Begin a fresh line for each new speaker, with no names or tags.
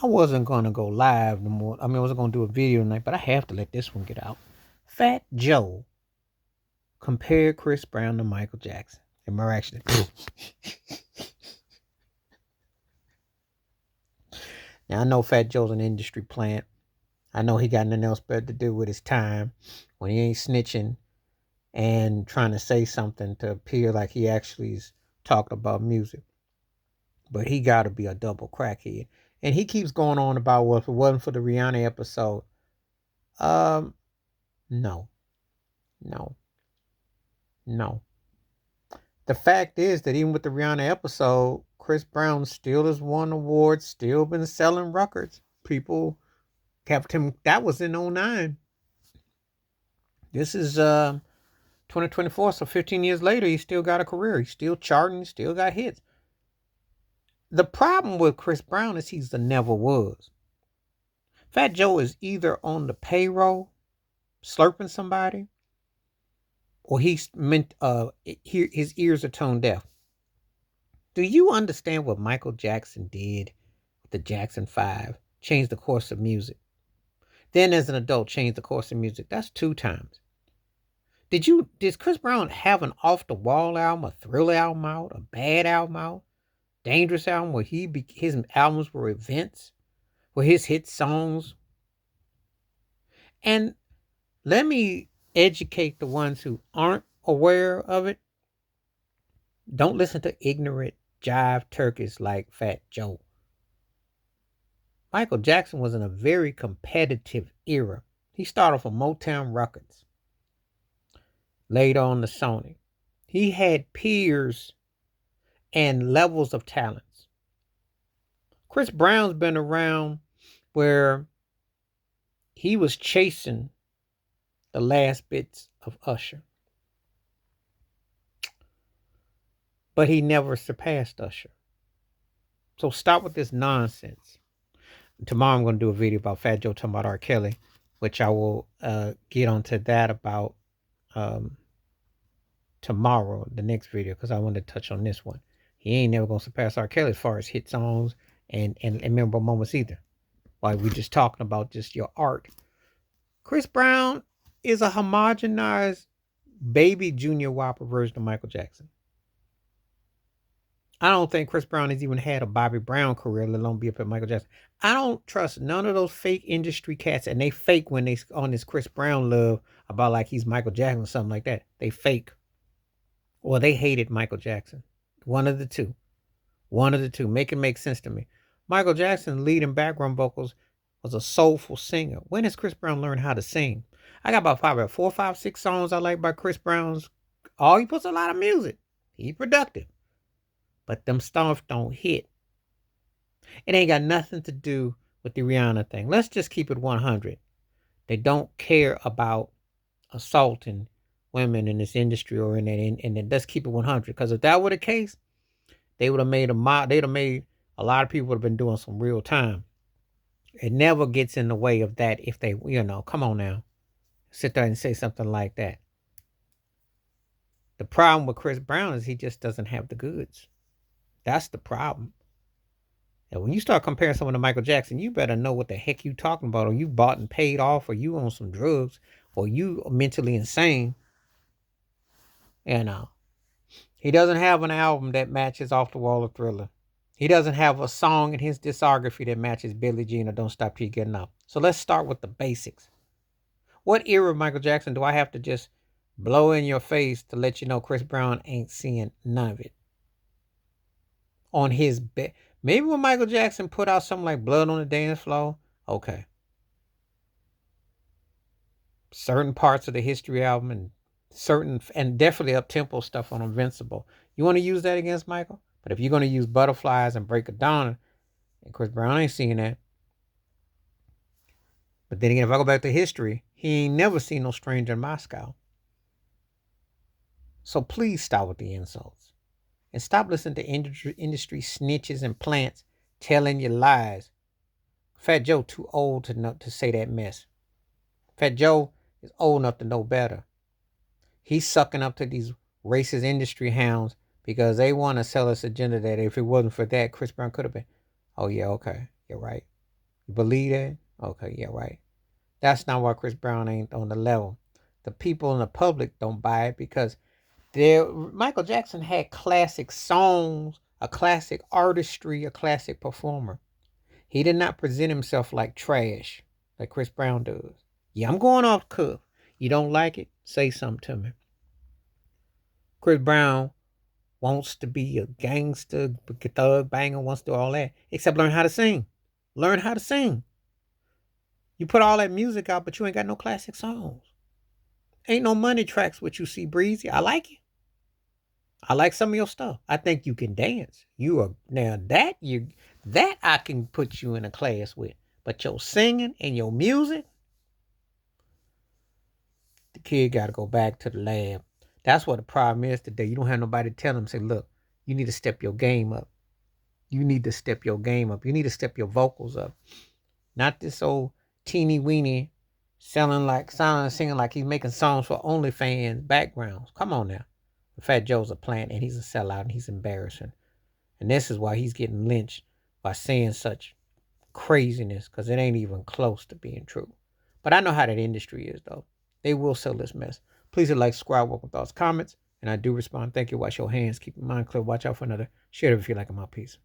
I wasn't gonna go live no more. I mean, I wasn't gonna do a video tonight, but I have to let this one get out. Fat Joe compared Chris Brown to Michael Jackson. And more actually, now I know Fat Joe's an industry plant. I know he got nothing else better to do with his time when he ain't snitching and trying to say something to appear like he actually is talking about music. But he got to be a double crackhead. And he keeps going on about, well, if it wasn't for the Rihanna episode, um, no, no, no. The fact is that even with the Rihanna episode, Chris Brown still has won awards, still been selling records. People kept him. That was in '09. This is 2024, so 15 years later, he still got a career. He's still charting, still got hits. The problem with Chris Brown is he's the never was. Fat Joe is either on the payroll, slurping somebody, or he's meant his ears are tone deaf. Do you understand what Michael Jackson did with the Jackson 5? Changed the course of music. Then as an adult, changed the course of music. That's 2 times. Did Chris Brown have an off the wall album, a Thriller album out, a bad album out, dangerous album where his albums were events, where his hit songs? And let me educate the ones who aren't aware of it. Don't listen to ignorant jive turkeys like Fat Joe. Michael Jackson was in a very competitive era. He started off with Motown Records, later on to Sony. He had peers and levels of talents. Chris Brown's been around where he was chasing the last bits of Usher. But he never surpassed Usher. So stop with this nonsense. Tomorrow I'm going to do a video about Fat Joe talking about R. Kelly, which I will get onto that about tomorrow, the next video, because I want to touch on this one. He ain't never going to surpass R. Kelly as far as hit songs and memorable moments either. Like we just talking about just your art. Chris Brown is a homogenized baby Junior Whopper version of Michael Jackson. I don't think Chris Brown has even had a Bobby Brown career, let alone be up at Michael Jackson. I don't trust none of those fake industry cats, and they fake when they on this Chris Brown love about like he's Michael Jackson or something like that. They fake. Or they hated Michael Jackson. One of the two. One of the two. Make it make sense to me. Michael Jackson, lead and background vocals, was a soulful singer. When has Chris Brown learned how to sing? I got about probably 4, 5, 6 songs I like by Chris Brown's. Oh, he puts a lot of music. He productive. But them stuff don't hit. It ain't got nothing to do with the Rihanna thing. Let's just keep it 100. They don't care about assaulting women in this industry or in that. And let's keep it 100. Because if that were the case, they would have made a lot of people would have been doing some real time. It never gets in the way of that if they, come on now. Sit there and say something like that. The problem with Chris Brown is he just doesn't have the goods. That's the problem. And when you start comparing someone to Michael Jackson, you better know what the heck you talking about, or you bought and paid off, or you on some drugs, or you mentally insane. He doesn't have an album that matches Off the Wall or Thriller. He doesn't have a song in his discography that matches Billie Jean or Don't Stop Till You Get Enough. So let's start with the basics. What era of Michael Jackson do I have to just blow in your face to let you know Chris Brown ain't seeing none of it? On his bed. Maybe when Michael Jackson put out something like Blood on the Dance Floor, okay. Certain parts of the History album and definitely up-tempo stuff on Invincible. You want to use that against Michael? But if you're going to use Butterflies and Break It Down, and Chris Brown ain't seeing that. But then again, if I go back to history, he ain't never seen no stranger in Moscow. So please stop with the insults. And stop listening to industry snitches and plants telling you lies. Fat Joe too old to say that mess. Fat Joe is old enough to know better. He's sucking up to these racist industry hounds because they want to sell us agenda that if it wasn't for that, Chris Brown could have been. Oh yeah, okay, you're right. You believe that? Okay, yeah, right. That's not why Chris Brown ain't on the level. The people in the public don't buy it because Michael Jackson had classic songs, a classic artistry, a classic performer. He did not present himself like trash, like Chris Brown does. Yeah, I'm going off the cuff. You don't like it? Say something to me. Chris Brown wants to be a gangster, thug banger, wants to do all that, except learn how to sing. Learn how to sing. You put all that music out, but you ain't got no classic songs. Ain't no money tracks with you, see Breezy. I like it. I like some of your stuff. I think you can dance. You are now that I can put you in a class with. But your singing and your music, the kid got to go back to the lab. That's what the problem is today. You don't have nobody to tell him, say, look, you need to step your game up. You need to step your game up. You need to step your vocals up. Not this old teeny weeny singing like he's making songs for OnlyFans backgrounds. Come on now. Fat Joe's a plant and he's a sellout and he's embarrassing. And this is why he's getting lynched by saying such craziness because it ain't even close to being true. But I know how that industry is, though. They will sell this mess. Please hit like, subscribe, welcome thoughts, comments, and I do respond. Thank you. Wash your hands. Keep your mind clear. Watch out for another. Share it if you like them. Out. Peace.